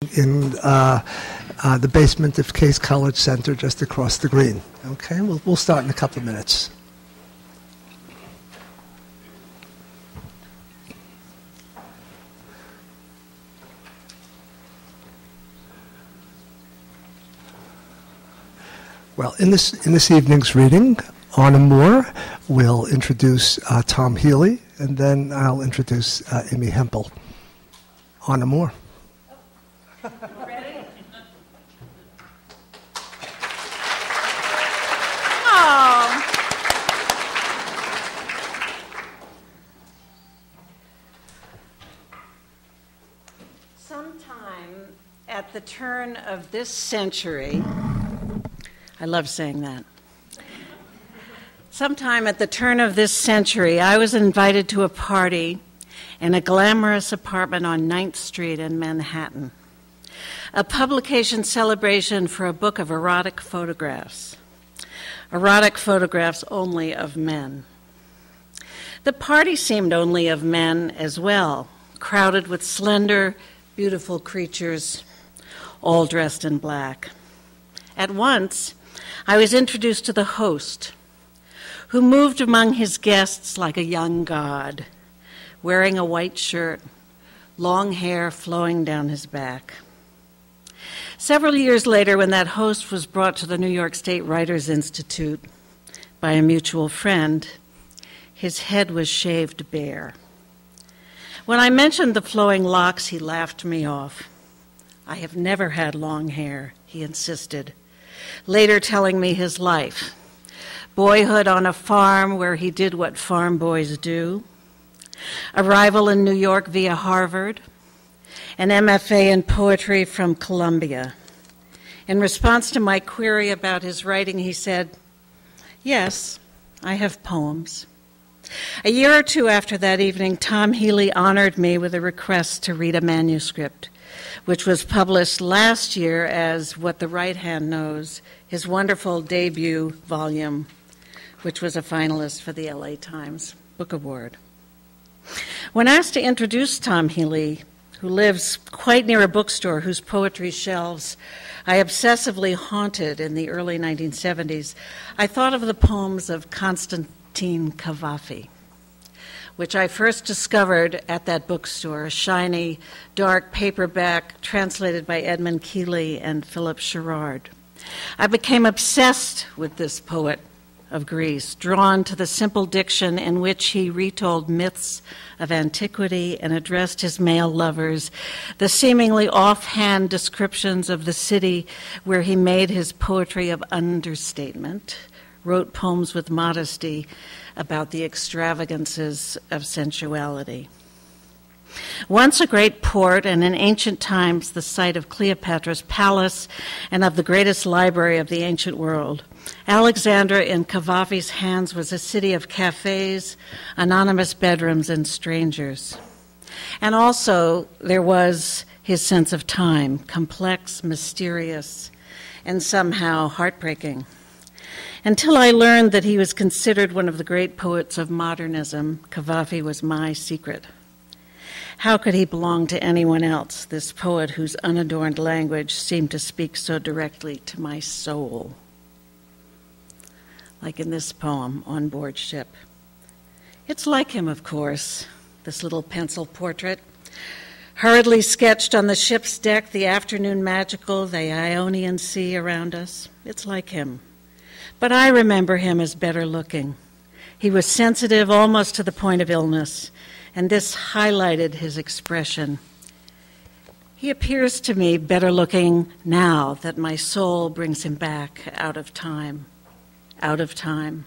in the basement of Case College Center just across the green. Okay, we'll start in a couple of minutes. Well, in this evening's reading, Anna Moore will introduce Tom Healy, and then I'll introduce Amy Hempel. Anna Moore. Ready? Oh. Sometime at the turn of this century, I love saying that. Sometime at the turn of this century, I was invited to a party in a glamorous apartment on 9th Street in Manhattan, a publication celebration for a book of erotic photographs only of men. The party seemed only of men as well, crowded with slender, beautiful creatures, all dressed in black. At once, I was introduced to the host, who moved among his guests like a young god, wearing a white shirt, long hair flowing down his back. Several years later, when that host was brought to the New York State Writers Institute by a mutual friend, his head was shaved bare. When I mentioned the flowing locks, he laughed me off. "I have never had long hair," he insisted, later telling me his life. Boyhood on a farm where he did what farm boys do, arrival in New York via Harvard, an MFA in poetry from Columbia. In response to my query about his writing, he said, "Yes, I have poems." A year or two after that evening, Tom Healy honored me with a request to read a manuscript, which was published last year as What the Right Hand Knows, his wonderful debut volume, which was a finalist for the LA Times Book Award. When asked to introduce Tom Healy, who lives quite near a bookstore whose poetry shelves I obsessively haunted in the early 1970s, I thought of the poems of Constantine Cavafy, which I first discovered at that bookstore, a shiny, dark paperback translated by Edmund Keeley and Philip Sherrard. I became obsessed with this poet of Greece, drawn to the simple diction in which he retold myths of antiquity and addressed his male lovers, the seemingly offhand descriptions of the city where he made his poetry of understatement, wrote poems with modesty about the extravagances of sensuality. Once a great port and in ancient times the site of Cleopatra's palace and of the greatest library of the ancient world, Alexandria in Cavafy's hands was a city of cafes, anonymous bedrooms, and strangers. And also there was his sense of time, complex, mysterious, and somehow heartbreaking. Until I learned that he was considered one of the great poets of modernism, Cavafy was my secret. How could he belong to anyone else, this poet whose unadorned language seemed to speak so directly to my soul? Like in this poem, On Board Ship. It's like him, of course, this little pencil portrait. Hurriedly sketched on the ship's deck, the afternoon magical, the Ionian Sea around us. It's like him. But I remember him as better looking. He was sensitive almost to the point of illness, and this highlighted his expression. He appears to me better looking now that my soul brings him back out of time. Out of time.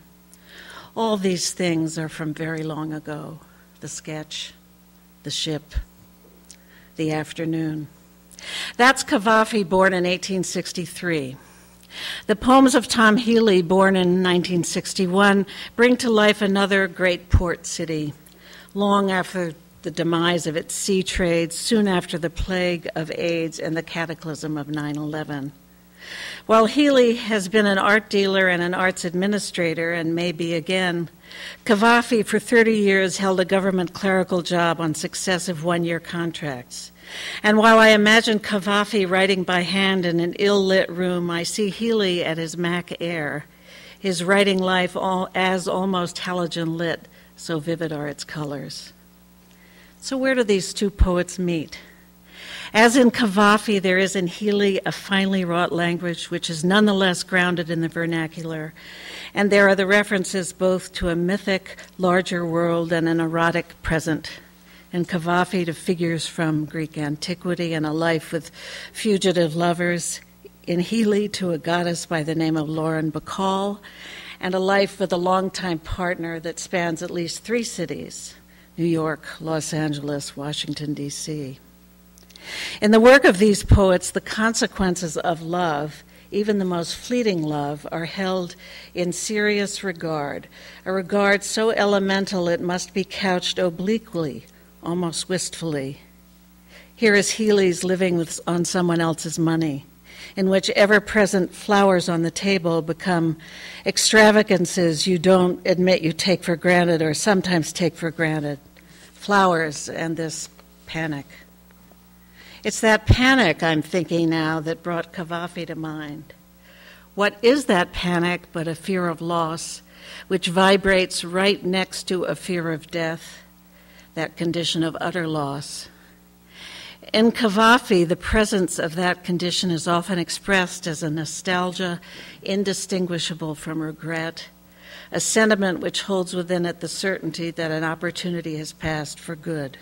All these things are from very long ago. The sketch, the ship, the afternoon. That's Cavafy, born in 1863. The poems of Tom Healy, born in 1961, bring to life another great port city, long after the demise of its sea trade, soon after the plague of AIDS and the cataclysm of 9/11. While Healy has been an art dealer and an arts administrator, and may be again, Cavafy for 30 years held a government clerical job on successive one-year contracts. And while I imagine Cavafy writing by hand in an ill-lit room, I see Healy at his Mac Air, his writing life as almost halogen lit, so vivid are its colors. So where do these two poets meet? As in Cavafy, there is in Healy a finely wrought language which is nonetheless grounded in the vernacular, and there are the references both to a mythic, larger world and an erotic present. In Cavafy, to figures from Greek antiquity and a life with fugitive lovers. In Healy, to a goddess by the name of Lauren Bacall, and a life with a longtime partner that spans at least 3 cities, New York, Los Angeles, Washington, D.C. In the work of these poets, the consequences of love, even the most fleeting love, are held in serious regard, a regard so elemental it must be couched obliquely, almost wistfully. Here is Healy's living on someone else's money, in which ever-present flowers on the table become extravagances you don't admit you take for granted or sometimes take for granted. Flowers and this panic. It's that panic, I'm thinking now, that brought Cavafy to mind. What is that panic but a fear of loss, which vibrates right next to a fear of death, that condition of utter loss? In Cavafy, the presence of that condition is often expressed as a nostalgia indistinguishable from regret, a sentiment which holds within it the certainty that an opportunity has passed for good.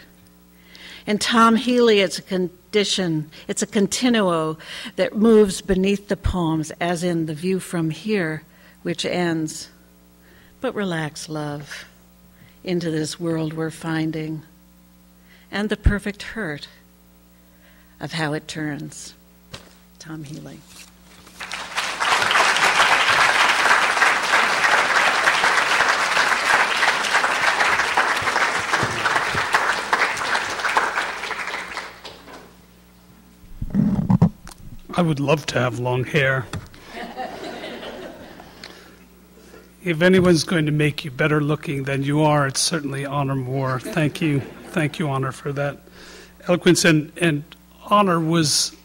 In Tom Healy, it's a continuo that moves beneath the poems, as in The View from Here, which ends, "But relax, love, into this world we're finding," and the perfect hurt of how it turns. Tom Healy. I would love to have long hair. If anyone's going to make you better looking than you are, it's certainly Honor Moore. Thank you, Honor, for that eloquence. And Honor was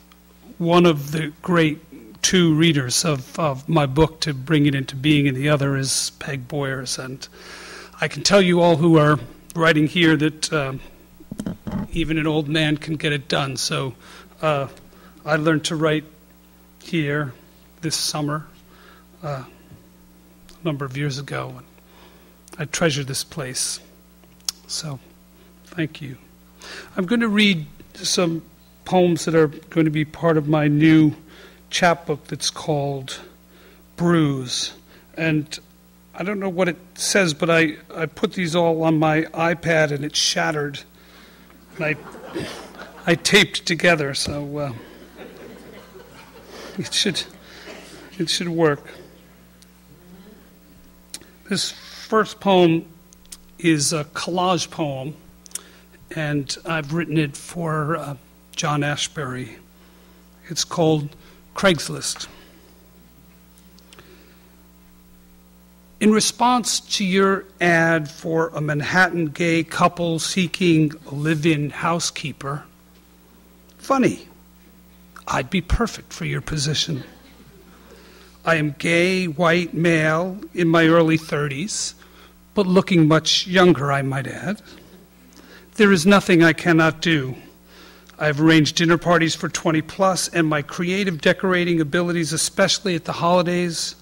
one of the great 2 readers of my book to bring it into being, and the other is Peg Boyers. And I can tell you all who are writing here that even an old man can get it done. So I learned to write here this summer a number of years ago, and I treasure this place. So thank you. I'm going to read some poems that are going to be part of my new chapbook that's called Bruise. And I don't know what it says, but I put these all on my iPad and it shattered. And I taped it together, so it should work. This first poem is a collage poem, and I've written it for John Ashbery. It's called Craigslist. In response to your ad for a Manhattan gay couple seeking a live-in housekeeper, funny, I'd be perfect for your position. I am gay, white, male, in my early 30s, but looking much younger, I might add. There is nothing I cannot do. I've arranged dinner parties for 20 plus, and my creative decorating abilities, especially at the holidays,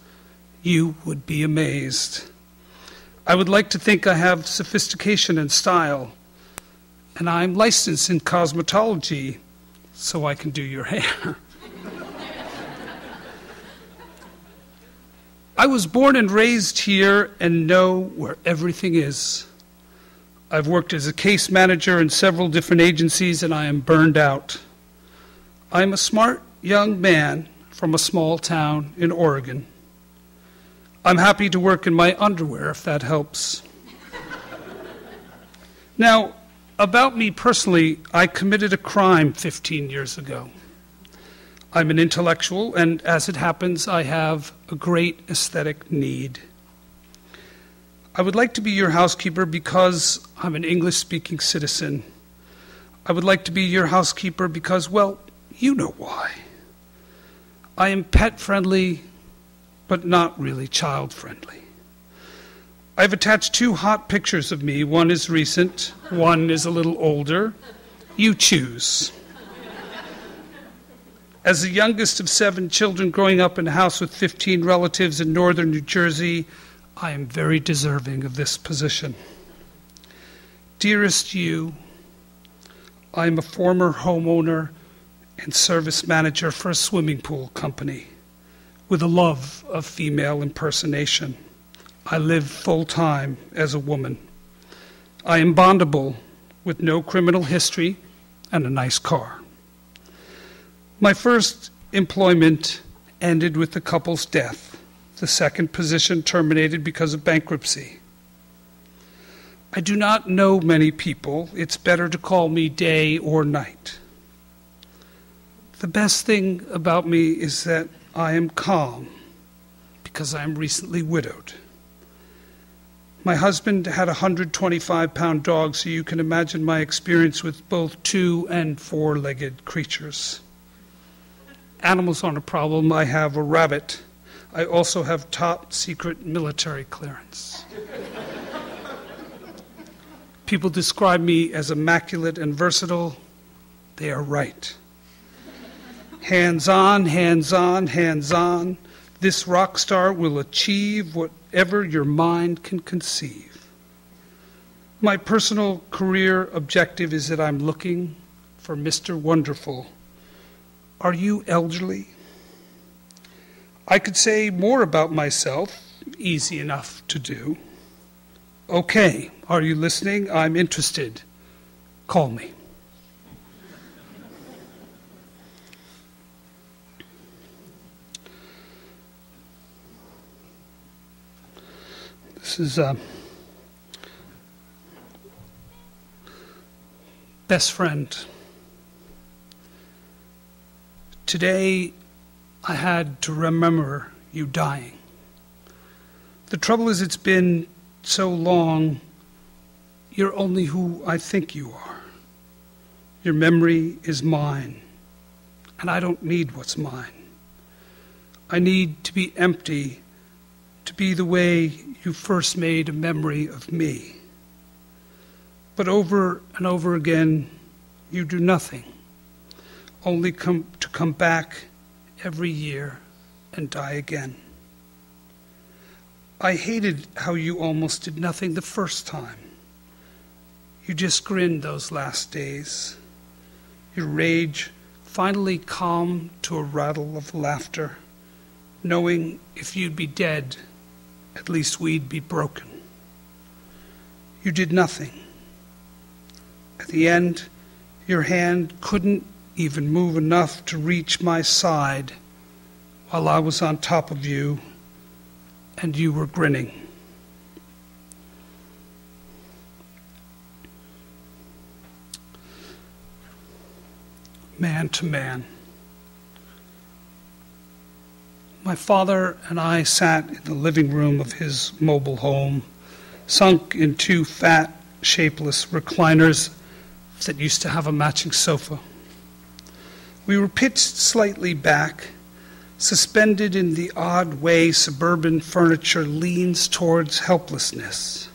you would be amazed. I would like to think I have sophistication and style, and I'm licensed in cosmetology, so I can do your hair. I was born and raised here and know where everything is. I've worked as a case manager in several different agencies, and I am burned out. I'm a smart young man from a small town in Oregon. I'm happy to work in my underwear, if that helps. Now, about me personally, I committed a crime 15 years ago. I'm an intellectual, and as it happens, I have a great aesthetic need. I would like to be your housekeeper because I'm an English-speaking citizen. I would like to be your housekeeper because, well, you know why. I am pet-friendly, but not really child-friendly. I've attached 2 hot pictures of me. One is recent, one is a little older. You choose. As the youngest of 7 children growing up in a house with 15 relatives in northern New Jersey, I am very deserving of this position. Dearest you, I am a former homeowner and service manager for a swimming pool company with a love of female impersonation. I live full-time as a woman. I am bondable with no criminal history and a nice car. My first employment ended with the couple's death. The second position terminated because of bankruptcy. I do not know many people. It's better to call me day or night. The best thing about me is that I am calm because I am recently widowed. My husband had a 125-pound dog, so you can imagine my experience with both 2- and 4-legged creatures. Animals aren't a problem. I have a rabbit. I also have top-secret military clearance. People describe me as immaculate and versatile. They are right. Hands-on, hands-on, hands-on. This rock star will achieve whatever your mind can conceive. My personal career objective is that I'm looking for Mr. Wonderful. Are you elderly? I could say more about myself, easy enough to do. Okay, are you listening? I'm interested. Call me. This is best friend. Today, I had to remember you dying. The trouble is, it's been so long, you're only who I think you are. Your memory is mine, and I don't need what's mine. I need to be empty, to be the way you first made a memory of me. But over and over again, you do nothing, only to come back every year and die again. I hated how you almost did nothing the first time. You just grinned those last days. Your rage finally calmed to a rattle of laughter, knowing if you'd be dead, at least we'd be broken. You did nothing. At the end, your hand couldn't even move enough to reach my side while I was on top of you and you were grinning. Man to man. My father and I sat in the living room of his mobile home, sunk in 2 fat, shapeless recliners that used to have a matching sofa. We were pitched slightly back, suspended in the odd way suburban furniture leans towards helplessness,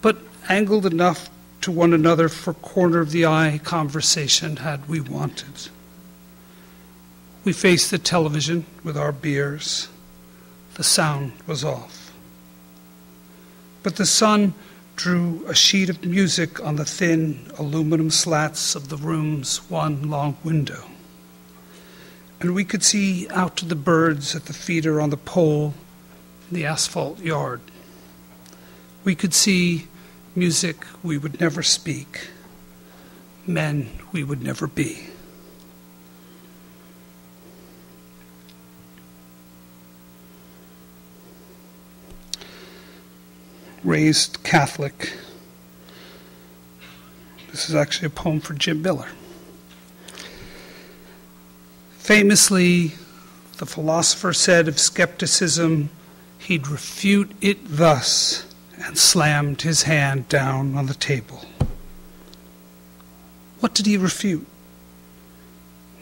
but angled enough to one another for corner-of-the-eye conversation had we wanted. We faced the television with our beers. The sound was off. But the sun drew a sheet of music on the thin aluminum slats of the room's one long window. And we could see out to the birds at the feeder on the pole in the asphalt yard. We could see music we would never speak, men we would never be. Raised Catholic. This is actually a poem for Jim Miller. Famously, the philosopher said of skepticism, he'd refute it thus, and slammed his hand down on the table. What did he refute?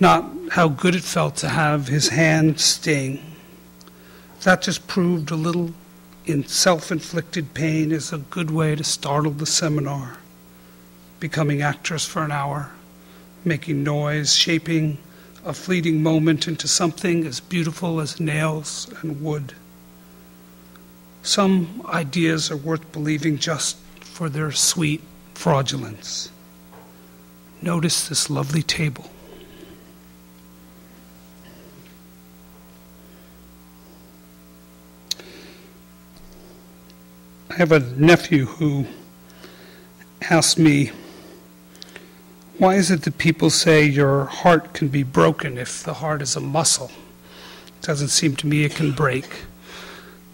Not how good it felt to have his hand sting. That just proved a little in self-inflicted pain is a good way to startle the seminar. Becoming actors for an hour, making noise, shaping a fleeting moment into something as beautiful as nails and wood. Some ideas are worth believing just for their sweet fraudulence. Notice this lovely table. I have a nephew who asked me, why is it that people say your heart can be broken if the heart is a muscle? It doesn't seem to me it can break.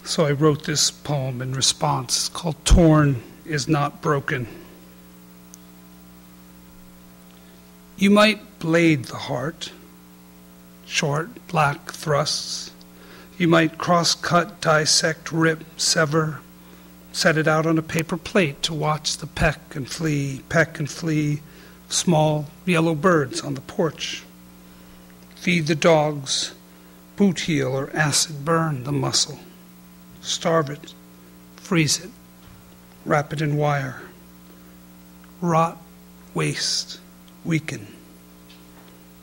So I wrote this poem in response. It's called Torn is Not Broken. You might blade the heart, short, black thrusts. You might cross-cut, dissect, rip, sever, set it out on a paper plate to watch the peck and flee, small yellow birds on the porch. Feed the dogs, boot heel or acid burn the muscle. Starve it, freeze it, wrap it in wire. Rot, waste, weaken.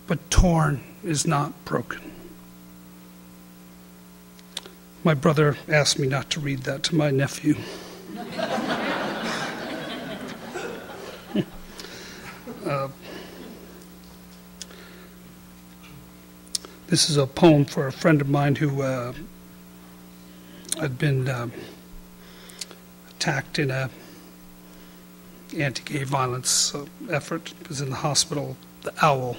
But torn is not broken. My brother asked me not to read that to my nephew. This is a poem for a friend of mine who had been attacked in a anti-gay violence effort. Was in the hospital. The Owl.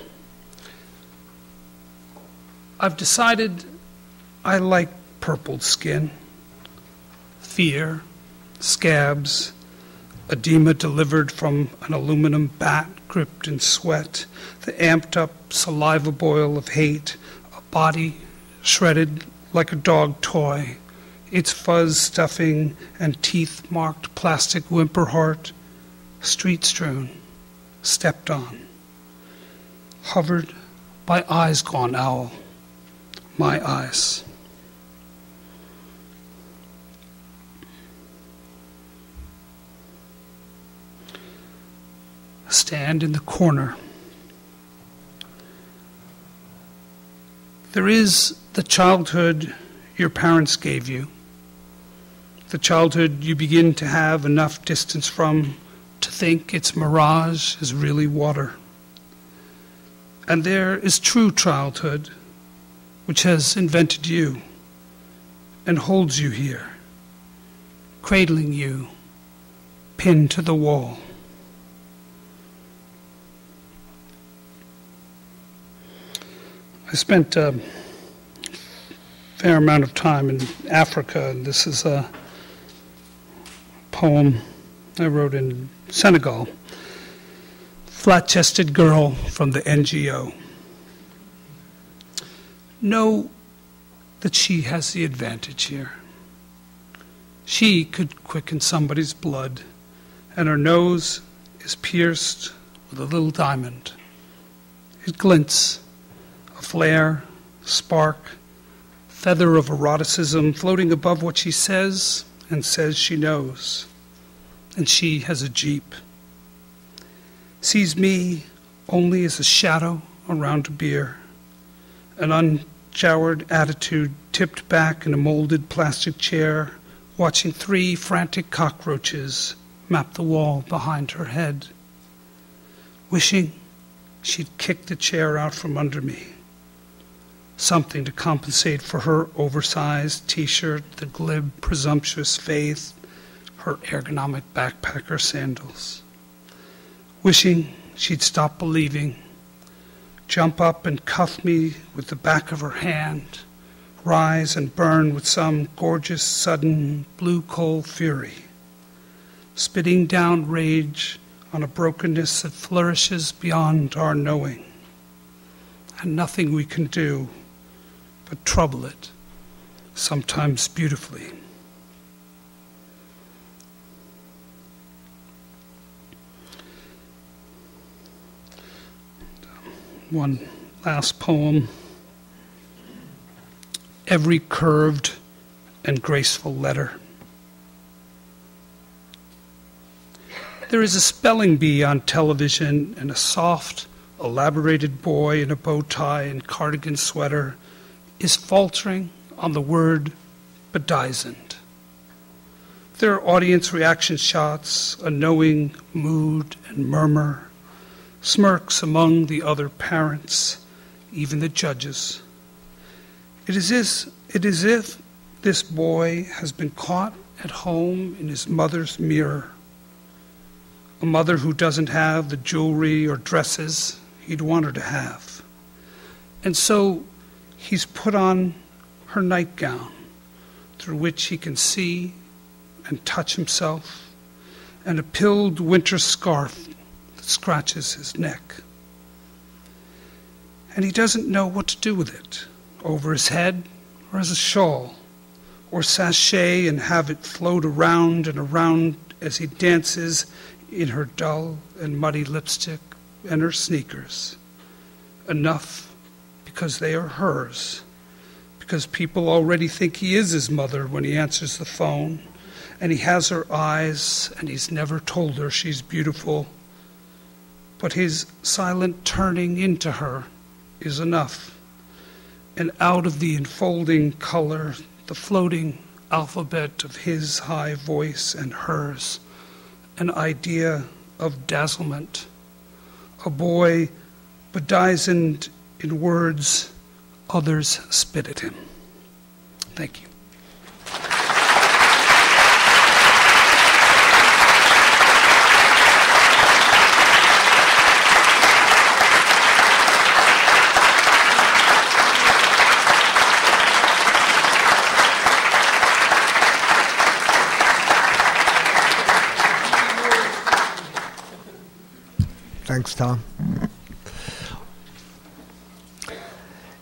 I've decided I like purpled skin, fear, scabs, edema delivered from an aluminum bat gripped in sweat, the amped up saliva boil of hate, a body shredded like a dog toy, its fuzz stuffing and teeth-marked plastic whimper heart, street-strewn, stepped on, hovered by eyes gone owl, my eyes. Stand in the corner. There is the childhood your parents gave you, the childhood you begin to have enough distance from to think its mirage is really water. And there is true childhood, which has invented you and holds you here, cradling you, pinned to the wall. I spent a fair amount of time in Africa, and this is a poem I wrote in Senegal. Flat-chested girl from the NGO. Know that she has the advantage here. She could quicken somebody's blood, and her nose is pierced with a little diamond. It glints. Flare, spark, feather of eroticism floating above what she says and says she knows. And she has a Jeep. Sees me only as a shadow around a beer, an unshowered attitude tipped back in a molded plastic chair, watching 3 frantic cockroaches map the wall behind her head, wishing she'd kick the chair out from under me. Something to compensate for her oversized T-shirt, the glib, presumptuous faith, her ergonomic backpacker sandals. Wishing she'd stop believing, jump up and cuff me with the back of her hand, rise and burn with some gorgeous, sudden, blue coal fury, spitting down rage on a brokenness that flourishes beyond our knowing, and nothing we can do but trouble it, sometimes beautifully. one last poem. Every curved and graceful letter. There is a spelling bee on television, and a soft, elaborated boy in a bow tie and cardigan sweater is faltering on the word bedizened. There are audience reaction shots, a knowing mood and murmur, smirks among the other parents, even the judges. It is as if this boy has been caught at home in his mother's mirror, a mother who doesn't have the jewelry or dresses he'd want her to have. And so he's put on her nightgown, through which he can see and touch himself, and a pilled winter scarf that scratches his neck. And he doesn't know what to do with it, over his head or as a shawl, or sachet and have it float around and around as he dances in her dull and muddy lipstick and her sneakers. Enough because they are hers, because people already think he is his mother when he answers the phone, and he has her eyes, and he's never told her she's beautiful. But his silent turning into her is enough. And out of the enfolding color, the floating alphabet of his high voice and hers, an idea of dazzlement, a boy bedizened in words others spit at him. Thank you. Thanks, Tom.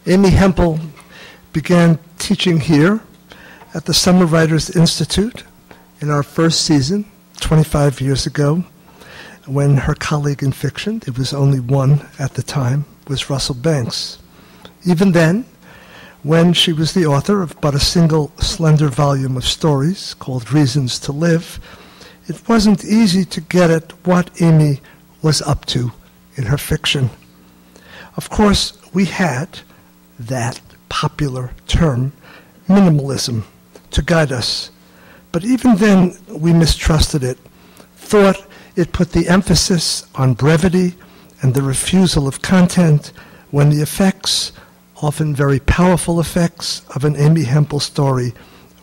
Amy Hempel began teaching here at the Summer Writers Institute in our first season, 25 years ago, when her colleague in fiction, it was only one at the time, was Russell Banks. Even then, when she was the author of but a single slender volume of stories called Reasons to Live, it wasn't easy to get at what Amy was up to in her fiction. Of course, we had that popular term, minimalism, to guide us. But even then, we mistrusted it, thought it put the emphasis on brevity and the refusal of content when the effects, often very powerful effects, of an Amy Hempel story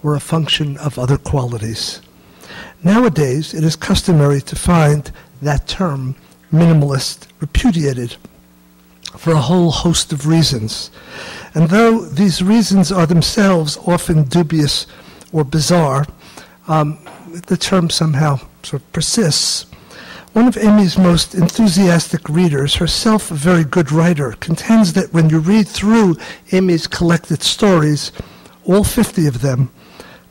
were a function of other qualities. Nowadays, it is customary to find that term, minimalist, repudiated for a whole host of reasons. And though these reasons are themselves often dubious or bizarre, the term somehow sort of persists. One of Amy's most enthusiastic readers, herself a very good writer, contends that when you read through Amy's collected stories, all 50 of them,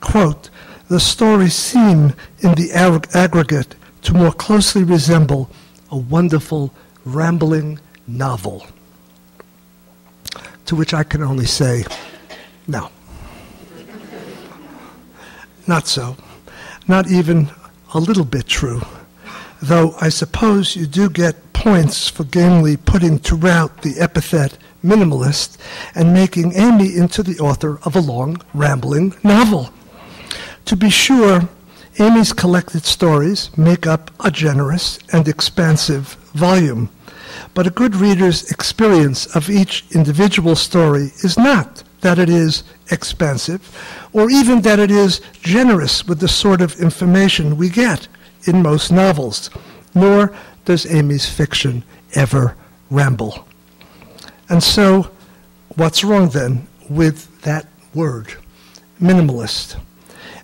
quote, the stories seem in the aggregate to more closely resemble a wonderful, rambling novel. To which I can only say, no. Not so. Not even a little bit true. Though I suppose you do get points for gamely putting to rout the epithet minimalist and making Amy into the author of a long, rambling novel. To be sure, Amy's collected stories make up a generous and expansive volume, but a good reader's experience of each individual story is not that it is expansive, or even that it is generous with the sort of information we get in most novels, nor does Amy's fiction ever ramble. And so, what's wrong then with that word, minimalist?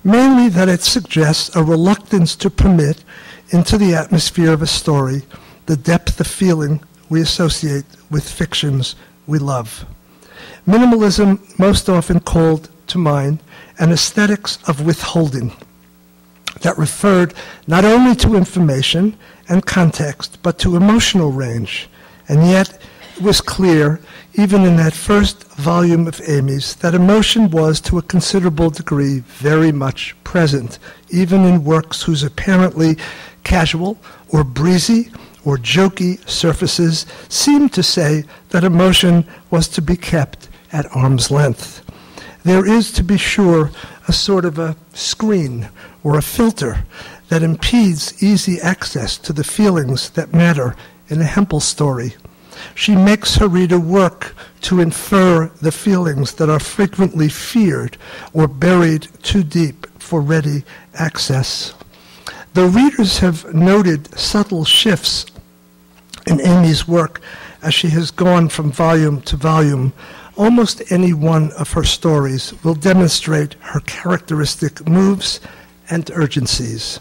Mainly that it suggests a reluctance to permit into the atmosphere of a story the depth of feeling we associate with fictions we love. Minimalism most often called to mind an aesthetics of withholding that referred not only to information and context, but to emotional range. And yet, was clear, even in that first volume of Amy's, that emotion was, to a considerable degree, very much present, even in works whose apparently casual or breezy or jokey surfaces seemed to say that emotion was to be kept at arm's length. There is, to be sure, a sort of a screen or a filter that impedes easy access to the feelings that matter in a Hempel story. She makes her reader work to infer the feelings that are frequently feared or buried too deep for ready access. The readers have noted subtle shifts in Amy's work as she has gone from volume to volume. Almost any one of her stories will demonstrate her characteristic moves and urgencies.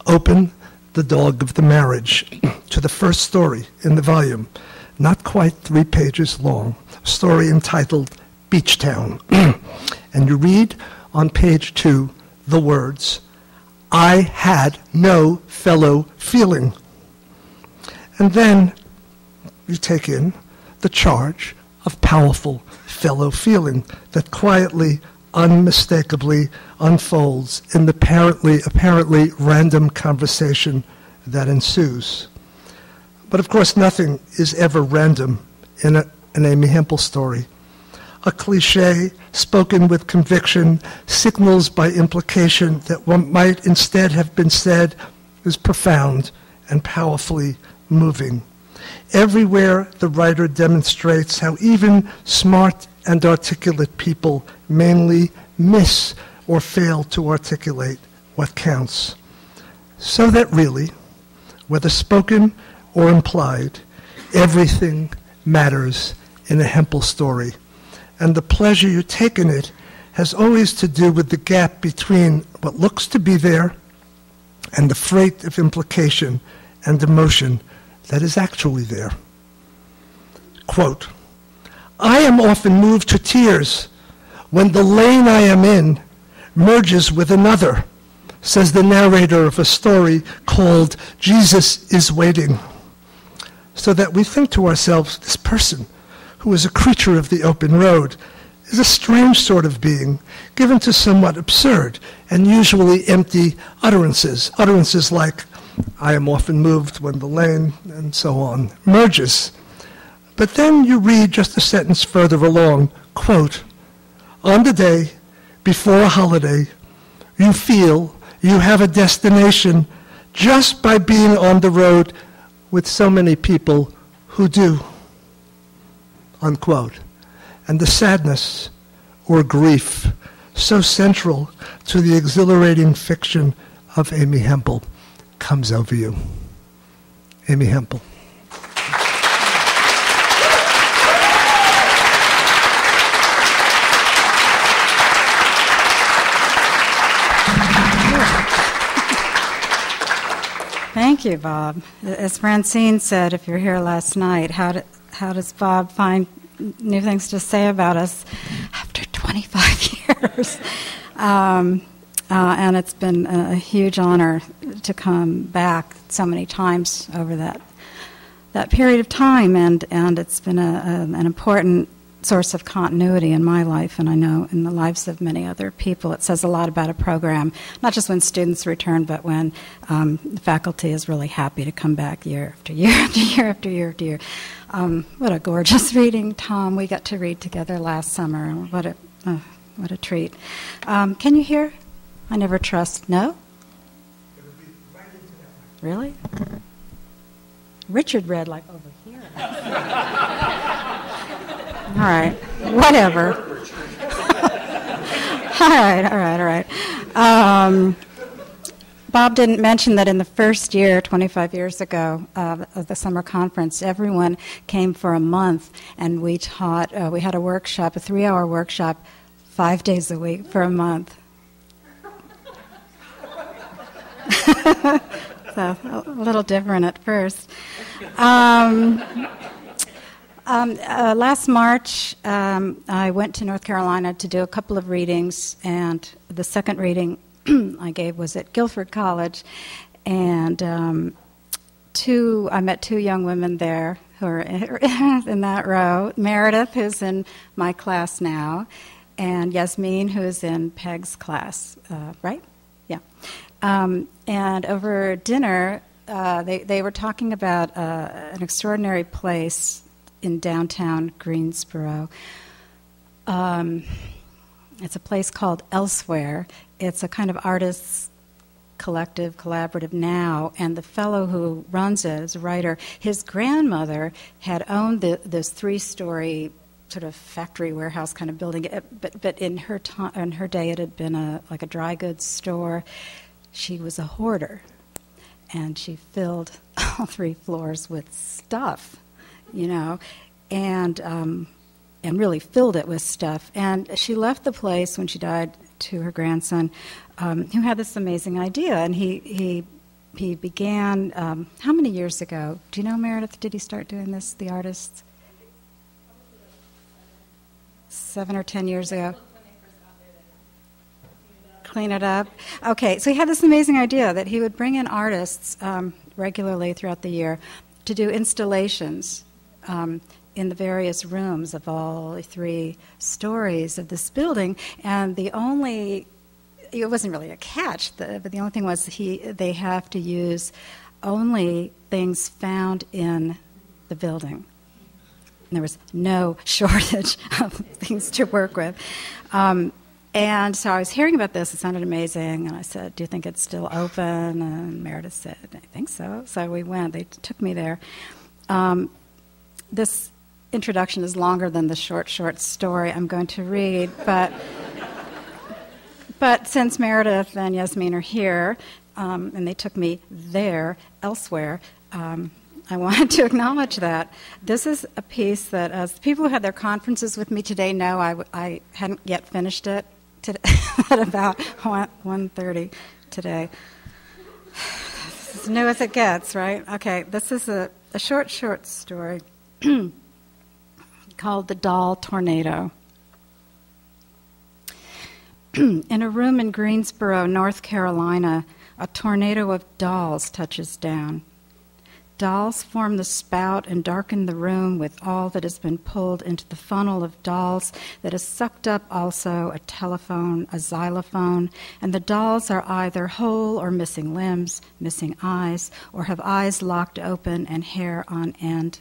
Open the dog of the marriage to the first story in the volume, not quite 3 pages long, a story entitled Beach Town. And you read on page 2 the words, "I had no fellow feeling." And then you take in the charge of powerful fellow feeling that quietly, unmistakably unfolds in the apparently random conversation that ensues. But of course, nothing is ever random in an Amy Hempel story. A cliché spoken with conviction signals by implication that what might instead have been said is profound and powerfully moving. Everywhere the writer demonstrates how even smart and articulate people mainly miss or fail to articulate what counts. So that really, whether spoken or implied, everything matters in a Hempel story. And the pleasure you take in it has always to do with the gap between what looks to be there and the freight of implication and emotion that is actually there. Quote, "I am often moved to tears when the lane I am in merges with another," says the narrator of a story called Jesus is Waiting. So that we think to ourselves, this person, who is a creature of the open road, is a strange sort of being, given to somewhat absurd and usually empty utterances. Utterances like, "I am often moved when the lane," and so on, merges. But then you read just a sentence further along, quote, "On the day before a holiday, you feel you have a destination just by being on the road with so many people who do," unquote. And the sadness or grief so central to the exhilarating fiction of Amy Hempel comes over you. Amy Hempel. Thank you, Bob. As Francine said, if you're here last night, how does Bob find new things to say about us after 25 years? And it's been a huge honor to come back so many times over that period of time, and it's been an important source of continuity in my life, and I know in the lives of many other people. It says a lot about a program, not just when students return, but when the faculty is really happy to come back year after year after year after year after year. What a gorgeous reading, Tom. We got to read together last summer. What a treat. Can you hear? I never trust. No? Really? Richard read like over here. All right, whatever. All right. Bob didn't mention that in the first year, 25 years ago, of the summer conference, everyone came for a month, and we taught. We had a workshop, a 3-hour workshop, 5 days a week for a month. So a little different at first. Last March, I went to North Carolina to do a couple of readings, and the second reading I gave was at Guilford College, and I met two young women there who are in that row, Meredith, who's in my class now, and Yasmin, who's in Peg's class, right? Yeah. And over dinner, they were talking about an extraordinary place in downtown Greensboro. It's a place called Elsewhere. It's a kind of artists' collective, collaborative now, and the fellow who runs it is a writer. His grandmother had owned this 3-story sort of factory warehouse kind of building, but in her day it had been like a dry goods store. She was a hoarder, and she filled all 3 floors with stuff, and really filled it with stuff. And she left the place when she died to her grandson, who had this amazing idea. And he began, how many years ago? Do you know, Meredith, did he start doing this, the artists? 7 or 10 years ago. Clean it up. Okay, so he had this amazing idea that he would bring in artists regularly throughout the year to do installations in the various rooms of all 3 stories of this building. And it wasn't really a catch, but the only thing was they have to use only things found in the building. And there was no shortage of things to work with. And so I was hearing about this. It sounded amazing. And I said, do you think it's still open? And Meredith said, I think so. So we went. They took me there. This introduction is longer than the short story I'm going to read. But since Meredith and Yasmin are here, and they took me there, Elsewhere, I wanted to acknowledge that. This is a piece that, as people who had their conferences with me today know, I hadn't yet finished it at about 1:30 today. As new as it gets, right? Okay, this is a short story called The Doll Tornado. In a room in Greensboro, North Carolina, a tornado of dolls touches down. Dolls form the spout and darken the room with all that has been pulled into the funnel of dolls that has sucked up also a telephone, a xylophone, and the dolls are either whole or missing limbs, missing eyes, or have eyes locked open and hair on end.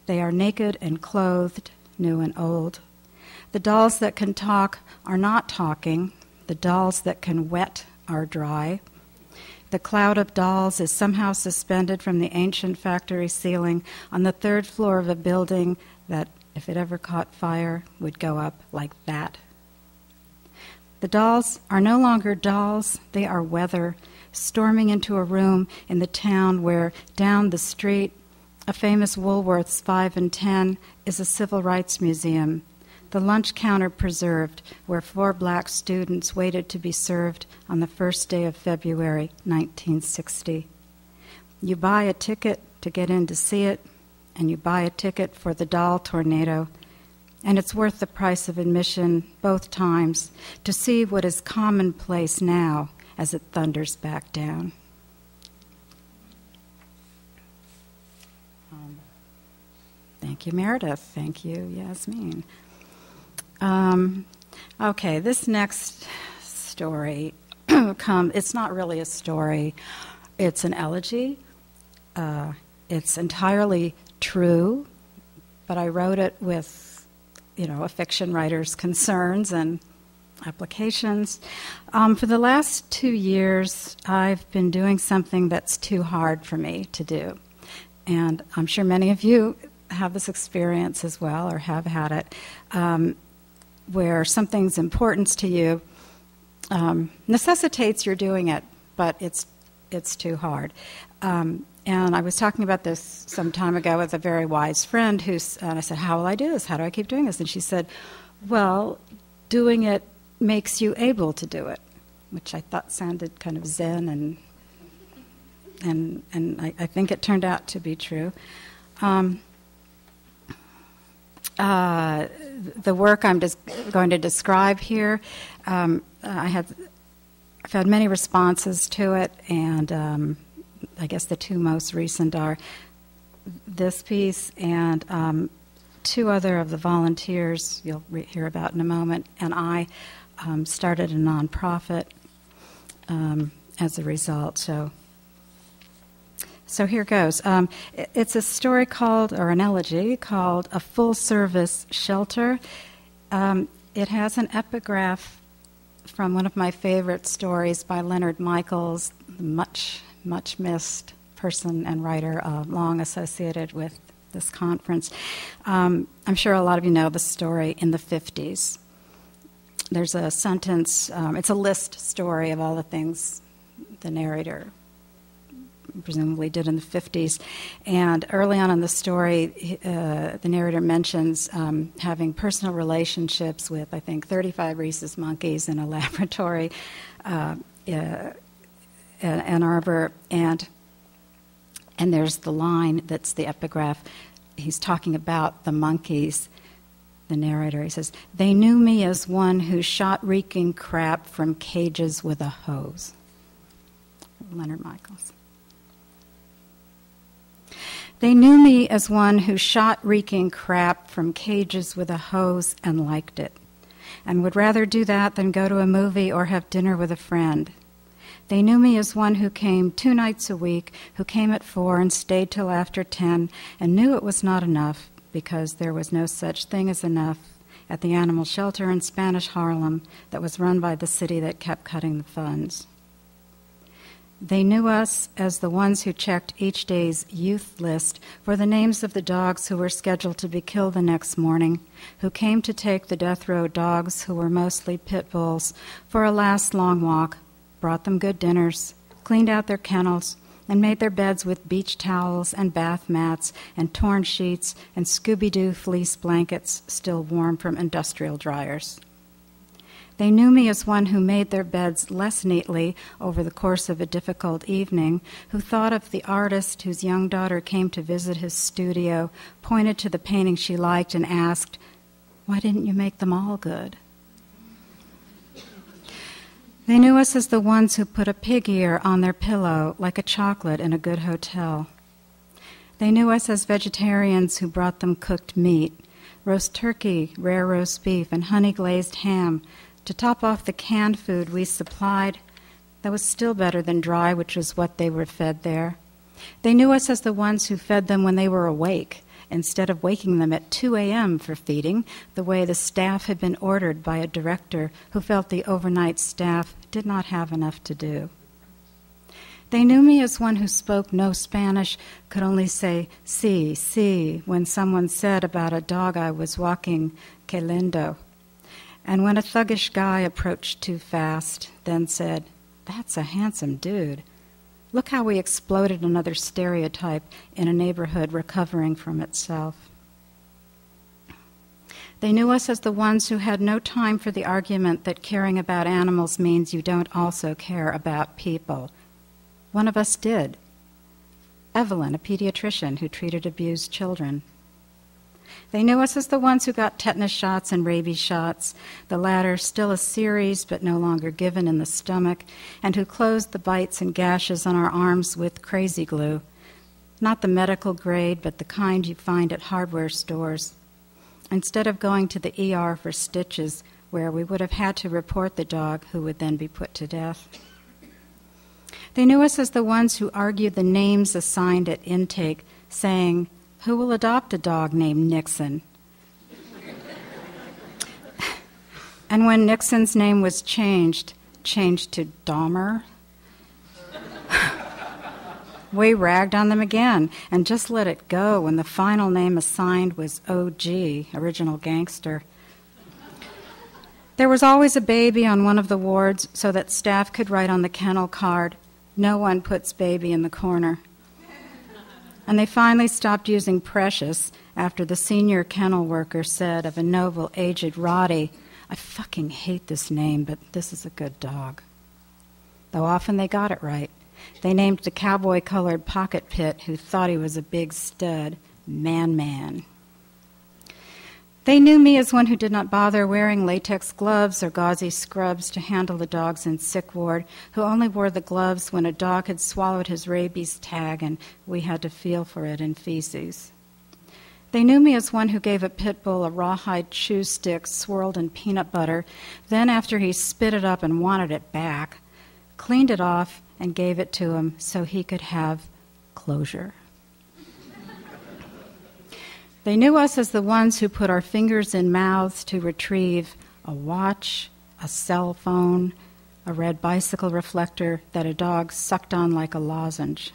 They are naked and clothed, new and old. The dolls that can talk are not talking. The dolls that can wet are dry. The cloud of dolls is somehow suspended from the ancient factory ceiling on the 3rd floor of a building that, if it ever caught fire, would go up like that. The dolls are no longer dolls, they are weather, storming into a room in the town where, down the street, a famous Woolworth's 5 and 10 is a civil rights museum. The lunch counter preserved, where 4 black students waited to be served on the first day of February 1960. You buy a ticket to get in to see it, and you buy a ticket for the doll tornado, and it's worth the price of admission both times to see what is commonplace now as it thunders back down. Thank you, Meredith. Thank you, Yasmin. Okay, this next story, it's not really a story. It's an elegy. It's entirely true, but I wrote it with, a fiction writer's concerns and applications. For the last 2 years, I've been doing something that's too hard for me to do. And I'm sure many of you have this experience as well, or have had it, where something's importance to you necessitates your doing it, but it's too hard. And I was talking about this some time ago with a very wise friend and I said, how will I do this? How do I keep doing this? And she said, well, doing it makes you able to do it, which I thought sounded kind of zen, and I think it turned out to be true. The work I'm just going to describe here, I've had many responses to it, and I guess the 2 most recent are this piece and two other of the volunteers you'll hear about in a moment, and I started a nonprofit as a result. So here goes. It's a story called, or an elegy called, A Full-Service Shelter. It has an epigraph from one of my favorite stories by Leonard Michaels, much missed person and writer long associated with this conference. I'm sure a lot of you know the story. In the 50s. There's a sentence, it's a list story of all the things the narrator presumably did in the 50s. And early on in the story, the narrator mentions having personal relationships with, I think, 35 rhesus monkeys in a laboratory in Ann Arbor. And there's the line that's the epigraph. He's talking about the monkeys. The narrator, he says, "They knew me as one who shot reeking crap from cages with a hose." Leonard Michaels. "They knew me as one who shot reeking crap from cages with a hose and liked it, and would rather do that than go to a movie or have dinner with a friend. They knew me as one who came 2 nights a week, who came at 4 and stayed till after 10, and knew it was not enough, because there was no such thing as enough at the animal shelter in Spanish Harlem that was run by the city that kept cutting the funds. They knew us as the ones who checked each day's youth list for the names of the dogs who were scheduled to be killed the next morning, who came to take the death row dogs, who were mostly pit bulls, for a last long walk, brought them good dinners, cleaned out their kennels, and made their beds with beach towels and bath mats and torn sheets and Scooby-Doo fleece blankets still warm from industrial dryers. They knew me as one who made their beds less neatly over the course of a difficult evening, who thought of the artist whose young daughter came to visit his studio, pointed to the painting she liked, and asked, "Why didn't you make them all good?" They knew us as the ones who put a pig ear on their pillow like a chocolate in a good hotel. They knew us as vegetarians who brought them cooked meat, roast turkey, rare roast beef, and honey-glazed ham to top off the canned food we supplied that was still better than dry, which was what they were fed there. They knew us as the ones who fed them when they were awake, instead of waking them at 2 a.m. for feeding, the way the staff had been ordered by a director who felt the overnight staff did not have enough to do. They knew me as one who spoke no Spanish, could only say, sí, when someone said about a dog I was walking, que lindo. And when a thuggish guy approached too fast, then said, "That's a handsome dude." Look how we exploded another stereotype in a neighborhood recovering from itself. They knew us as the ones who had no time for the argument that caring about animals means you don't also care about people. One of us did. Evelyn, a pediatrician who treated abused children. They knew us as the ones who got tetanus shots and rabies shots, the latter still a series but no longer given in the stomach, and who closed the bites and gashes on our arms with crazy glue, not the medical grade, but the kind you find at hardware stores, instead of going to the ER for stitches, where we would have had to report the dog, who would then be put to death. They knew us as the ones who argued the names assigned at intake, saying, "Who will adopt a dog named Nixon?" And when Nixon's name was changed to Dahmer, we ragged on them again and just let it go when the final name assigned was OG, Original Gangster. There was always a baby on one of the wards so that staff could write on the kennel card, "No one puts baby in the corner." And they finally stopped using Precious after the senior kennel worker said of a noble, aged Roddy, "I fucking hate this name, but this is a good dog." Though often they got it right. They named the cowboy-colored pocket pit who thought he was a big stud, Man. They knew me as one who did not bother wearing latex gloves or gauzy scrubs to handle the dogs in sick ward, who only wore the gloves when a dog had swallowed his rabies tag and we had to feel for it in feces. They knew me as one who gave a pit bull a rawhide chew stick swirled in peanut butter, then after he spit it up and wanted it back, cleaned it off and gave it to him so he could have closure. They knew us as the ones who put our fingers in mouths to retrieve a watch, a cell phone, a red bicycle reflector that a dog sucked on like a lozenge.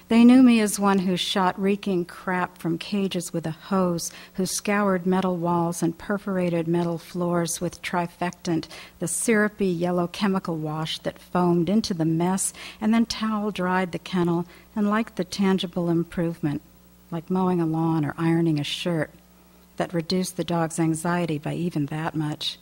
They knew me as one who shot reeking crap from cages with a hose, who scoured metal walls and perforated metal floors with trifectant, the syrupy yellow chemical wash that foamed into the mess and then towel-dried the kennel and liked the tangible improvement, like mowing a lawn or ironing a shirt, that reduced the dog's anxiety by even that much.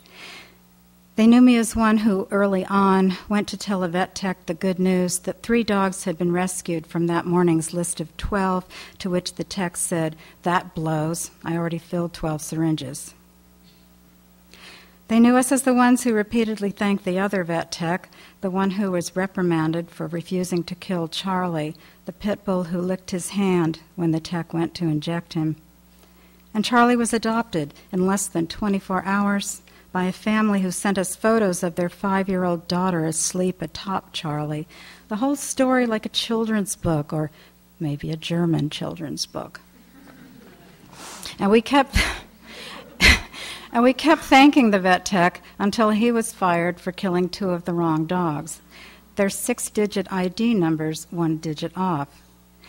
They knew me as one who, early on, went to tell a vet tech the good news that 3 dogs had been rescued from that morning's list of 12, to which the tech said, "That blows. I already filled 12 syringes." They knew us as the ones who repeatedly thanked the other vet tech, the one who was reprimanded for refusing to kill Charlie, the pit bull who licked his hand when the tech went to inject him. And Charlie was adopted in less than 24 hours by a family who sent us photos of their 5-year-old daughter asleep atop Charlie. The whole story like a children's book, or maybe a German children's book. And we kept thanking the vet tech until he was fired for killing 2 of the wrong dogs. Their 6-digit ID numbers 1 digit off.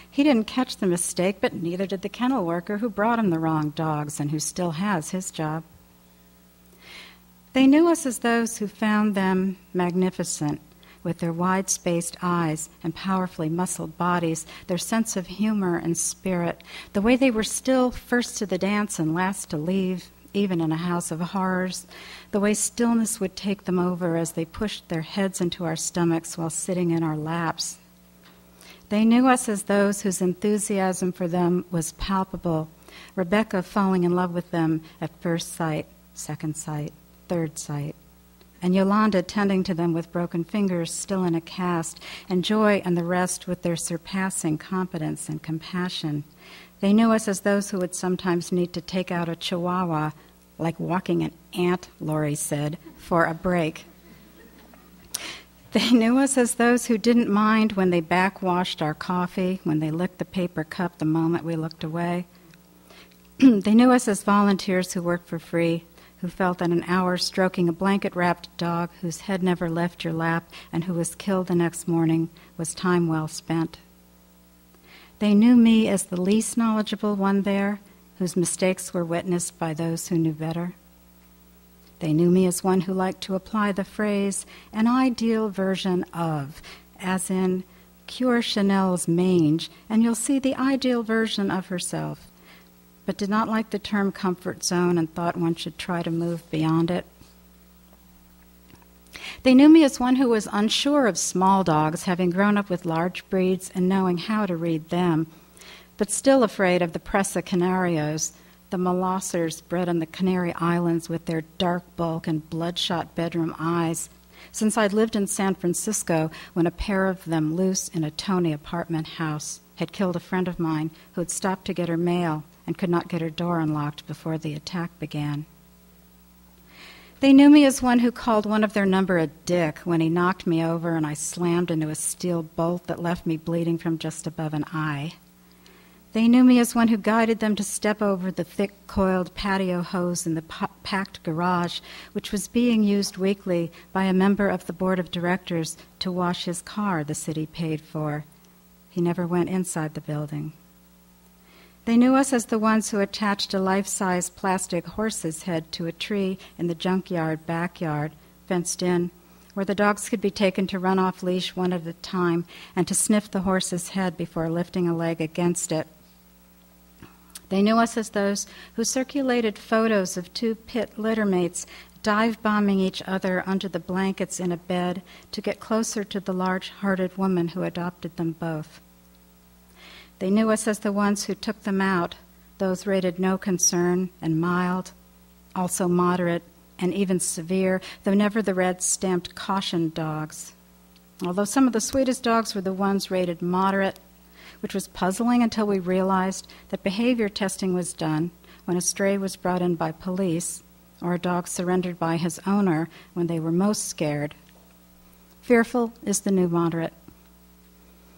He didn't catch the mistake, but neither did the kennel worker who brought him the wrong dogs and who still has his job. They knew us as those who found them magnificent, with their wide-spaced eyes and powerfully muscled bodies, their sense of humor and spirit, the way they were still first to the dance and last to leave, even in a house of horrors, the way stillness would take them over as they pushed their heads into our stomachs while sitting in our laps. They knew us as those whose enthusiasm for them was palpable, Rebecca falling in love with them at first sight, second sight, third sight, and Yolanda tending to them with broken fingers still in a cast, and Joy and the rest with their surpassing competence and compassion. They knew us as those who would sometimes need to take out a chihuahua, like walking an ant, Laurie said, for a break. They knew us as those who didn't mind when they backwashed our coffee, when they licked the paper cup the moment we looked away. They knew us as volunteers who worked for free, who felt that an hour stroking a blanket-wrapped dog whose head never left your lap and who was killed the next morning was time well spent. They knew me as the least knowledgeable one there, whose mistakes were witnessed by those who knew better. They knew me as one who liked to apply the phrase, an ideal version of, as in, cure Chanel's mange, and you'll see the ideal version of herself, but did not like the term comfort zone and thought one should try to move beyond it. They knew me as one who was unsure of small dogs, having grown up with large breeds and knowing how to read them, but still afraid of the Presa Canarios, the Molossers bred on the Canary Islands with their dark bulk and bloodshot bedroom eyes, since I'd lived in San Francisco when a pair of them loose in a Tony apartment house had killed a friend of mine who had stopped to get her mail and could not get her door unlocked before the attack began. They knew me as one who called one of their number a dick when he knocked me over and I slammed into a steel bolt that left me bleeding from just above an eye. They knew me as one who guided them to step over the thick, coiled patio hose in the packed garage, which was being used weekly by a member of the board of directors to wash his car the city paid for. He never went inside the building. They knew us as the ones who attached a life-size plastic horse's head to a tree in the junkyard backyard, fenced in, where the dogs could be taken to run off leash one at a time and to sniff the horse's head before lifting a leg against it. They knew us as those who circulated photos of 2 pit littermates dive-bombing each other under the blankets in a bed to get closer to the large-hearted woman who adopted them both. They knew us as the ones who took them out, those rated no concern and mild, also moderate and even severe, though never the red stamped caution dogs. Although some of the sweetest dogs were the ones rated moderate, which was puzzling until we realized that behavior testing was done when a stray was brought in by police or a dog surrendered by his owner when they were most scared. Fearful is the new moderate.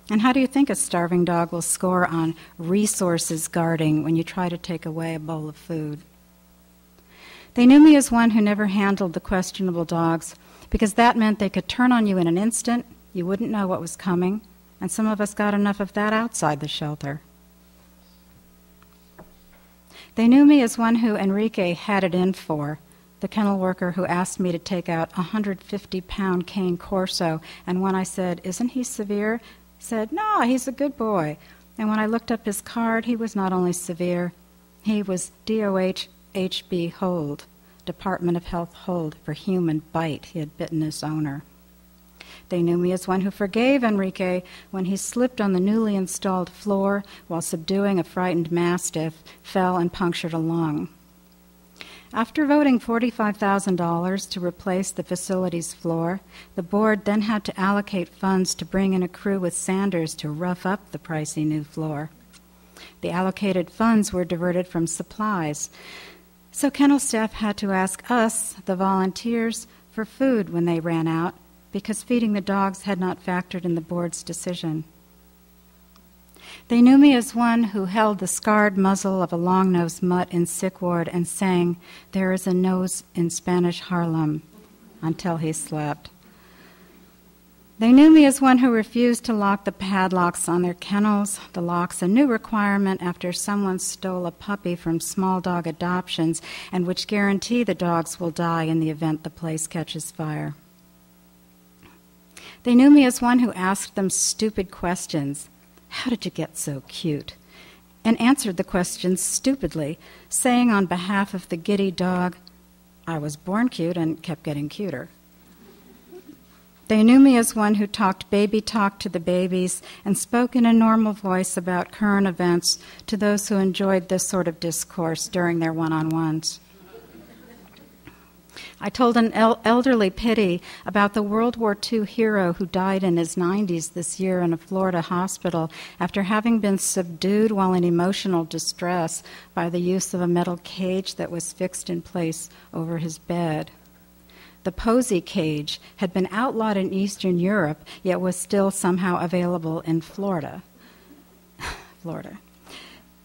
And how do you think a starving dog will score on resources guarding when you try to take away a bowl of food? They knew me as one who never handled the questionable dogs because that meant they could turn on you in an instant, you wouldn't know what was coming, and some of us got enough of that outside the shelter. They knew me as one who Enrique had it in for, the kennel worker who asked me to take out a 150-pound cane corso, and when I said, "Isn't he severe?" said, "No, he's a good boy." And when I looked up his card, he was not only severe, he was DOH HB hold, Department of Health hold for human bite. He had bitten his owner. They knew me as one who forgave Enrique when he slipped on the newly installed floor while subduing a frightened mastiff, fell and punctured a lung. After voting $45,000 to replace the facility's floor, the board then had to allocate funds to bring in a crew with sanders to rough up the pricey new floor. The allocated funds were diverted from supplies, so kennel staff had to ask us, the volunteers, for food when they ran out, because feeding the dogs had not factored in the board's decision. They knew me as one who held the scarred muzzle of a long-nosed mutt in sick ward and sang, "There is a nose in Spanish Harlem," until he slept. They knew me as one who refused to lock the padlocks on their kennels, the locks a new requirement after someone stole a puppy from small dog adoptions and which guarantee the dogs will die in the event the place catches fire. They knew me as one who asked them stupid questions. How did you get so cute? And answered the questions stupidly, saying on behalf of the giddy dog, "I was born cute and kept getting cuter." They knew me as one who talked baby talk to the babies and spoke in a normal voice about current events to those who enjoyed this sort of discourse during their one-on-ones. I told an elderly pity about the World War II hero who died in his 90s this year in a Florida hospital after having been subdued while in emotional distress by the use of a metal cage that was fixed in place over his bed. The Posey cage had been outlawed in Eastern Europe, yet was still somehow available in Florida.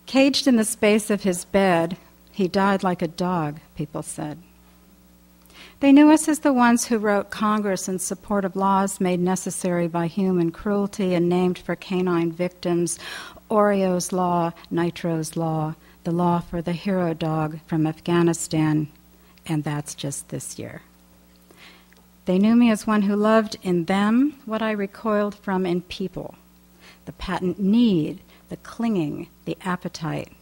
Caged in the space of his bed, he died like a dog, people said. They knew us as the ones who wrote Congress in support of laws made necessary by human cruelty and named for canine victims Oreo's Law, Nitro's Law, the law for the hero dog from Afghanistan, and that's just this year. They knew me as one who loved in them what I recoiled from in people, the patent need, the clinging, the appetite.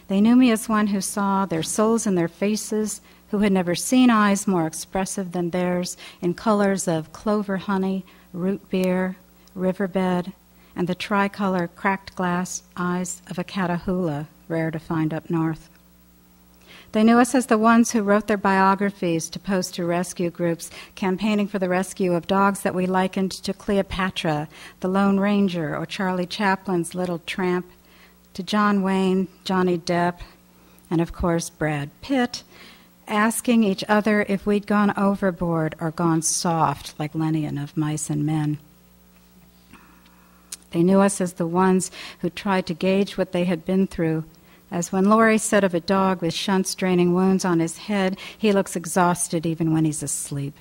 They knew me as one who saw their souls in their faces, who had never seen eyes more expressive than theirs in colors of clover honey, root beer, riverbed, and the tricolor cracked glass eyes of a Catahoula, rare to find up north. They knew us as the ones who wrote their biographies to post to rescue groups, campaigning for the rescue of dogs that we likened to Cleopatra, the Lone Ranger, or Charlie Chaplin's Little Tramp, to John Wayne, Johnny Depp, and of course Brad Pitt, asking each other if we'd gone overboard or gone soft like Lennian of Mice and Men. They knew us as the ones who tried to gauge what they had been through, as when Laurie said of a dog with shunts draining wounds on his head, he looks exhausted even when he's asleep.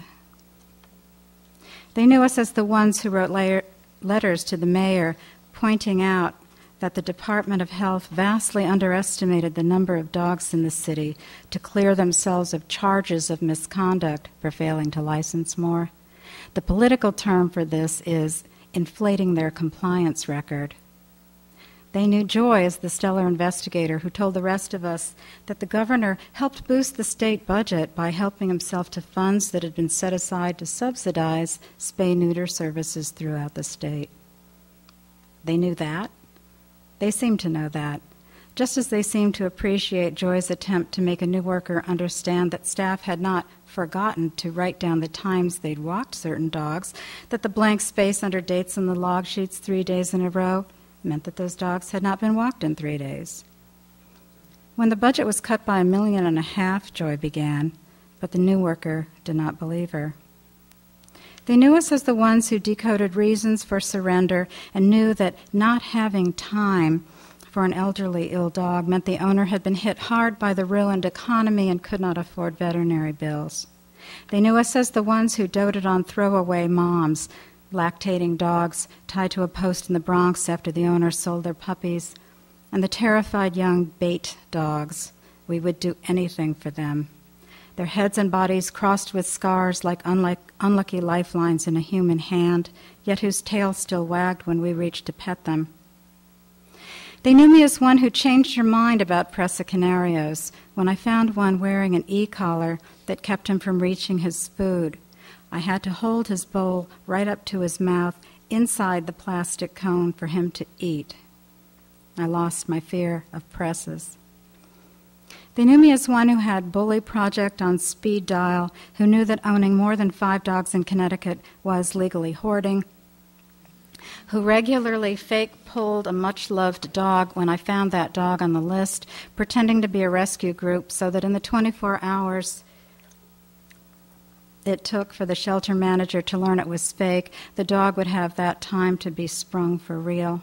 They knew us as the ones who wrote letters to the mayor pointing out that the Department of Health vastly underestimated the number of dogs in the city to clear themselves of charges of misconduct for failing to license more. The political term for this is inflating their compliance record. They knew Joy as the stellar investigator who told the rest of us that the governor helped boost the state budget by helping himself to funds that had been set aside to subsidize spay-neuter services throughout the state. They knew that. They seemed to know that. just as they seemed to appreciate Joy's attempt to make a new worker understand that staff had not forgotten to write down the times they'd walked certain dogs, that the blank space under dates on the log sheets 3 days in a row meant that those dogs had not been walked in 3 days. When the budget was cut by $1.5 million, Joy began, but the new worker did not believe her. They knew us as the ones who decoded reasons for surrender and knew that not having time for an elderly ill dog meant the owner had been hit hard by the ruined economy and could not afford veterinary bills. They knew us as the ones who doted on throwaway moms, lactating dogs tied to a post in the Bronx after the owner sold their puppies, and the terrified young bait dogs. We would do anything for them. Their heads and bodies crossed with scars like unlucky lifelines in a human hand, yet whose tail still wagged when we reached to pet them. They knew me as one who changed her mind about Presa Canarios when I found one wearing an e-collar that kept him from reaching his food. I had to hold his bowl right up to his mouth inside the plastic cone for him to eat. I lost my fear of presses. They knew me as one who had Bully Project on speed dial, who knew that owning more than 5 dogs in Connecticut was legally hoarding, who regularly fake-pulled a much-loved dog when I found that dog on the list, pretending to be a rescue group so that in the 24 hours it took for the shelter manager to learn it was fake, the dog would have that time to be sprung for real.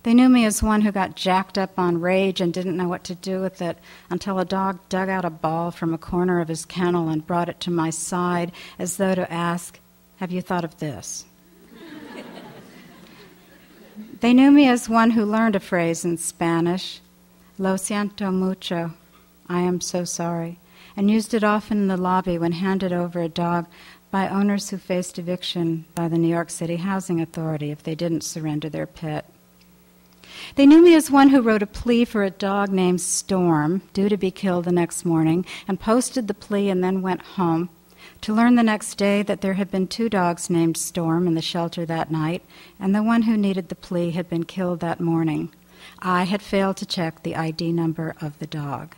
They knew me as one who got jacked up on rage and didn't know what to do with it until a dog dug out a ball from a corner of his kennel and brought it to my side as though to ask, "Have you thought of this?" They knew me as one who learned a phrase in Spanish, "Lo siento mucho," I am so sorry, and used it often in the lobby when handed over a dog by owners who faced eviction by the New York City Housing Authority if they didn't surrender their pet. They knew me as one who wrote a plea for a dog named Storm, due to be killed the next morning, and posted the plea and then went home, to learn the next day that there had been 2 dogs named Storm in the shelter that night, and the one who needed the plea had been killed that morning. I had failed to check the ID number of the dog.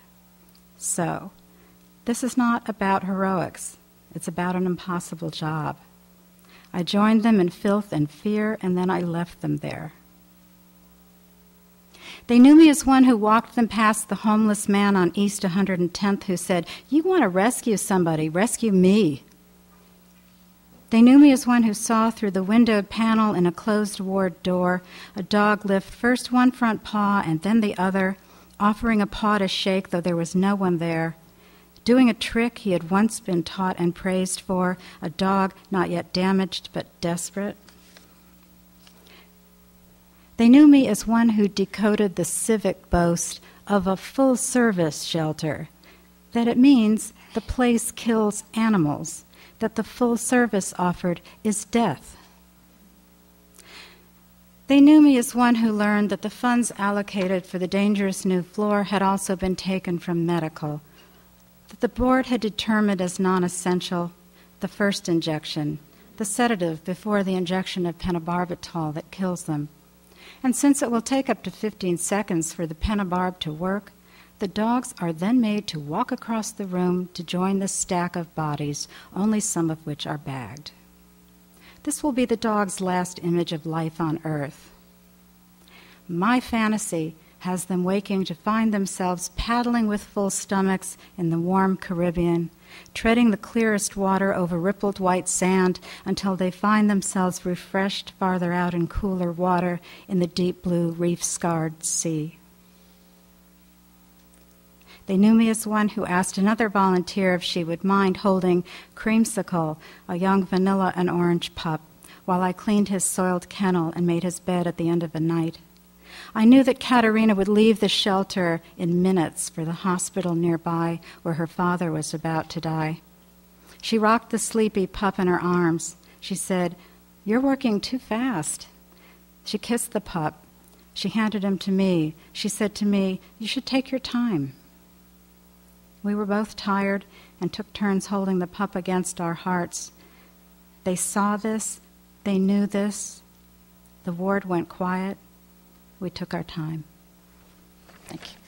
So, this is not about heroics. It's about an impossible job. I joined them in filth and fear, and then I left them there. They knew me as one who walked them past the homeless man on East 110th who said, "You want to rescue somebody, rescue me." They knew me as one who saw through the windowed panel in a closed ward door a dog lift first one front paw and then the other, offering a paw to shake though there was no one there, doing a trick he had once been taught and praised for, a dog not yet damaged but desperate. They knew me as one who decoded the civic boast of a full-service shelter, that it means the place kills animals, that the full service offered is death. They knew me as one who learned that the funds allocated for the dangerous new floor had also been taken from medical, that the board had determined as non-essential the first injection, the sedative before the injection of pentobarbital that kills them. And since it will take up to 15 seconds for the pentabarb to work, the dogs are then made to walk across the room to join the stack of bodies, only some of which are bagged. This will be the dog's last image of life on Earth. My fantasy has them waking to find themselves paddling with full stomachs in the warm Caribbean, treading the clearest water over rippled white sand until they find themselves refreshed farther out in cooler water in the deep blue reef-scarred sea. They knew me as one who asked another volunteer if she would mind holding Creamsicle, a young vanilla and orange pup, while I cleaned his soiled kennel and made his bed at the end of the night. I knew that Katerina would leave the shelter in minutes for the hospital nearby where her father was about to die. She rocked the sleepy pup in her arms. She said, "You're working too fast." She kissed the pup. She handed him to me. She said to me, "You should take your time." We were both tired and took turns holding the pup against our hearts. They saw this. They knew this. The ward went quiet. We took our time. Thank you.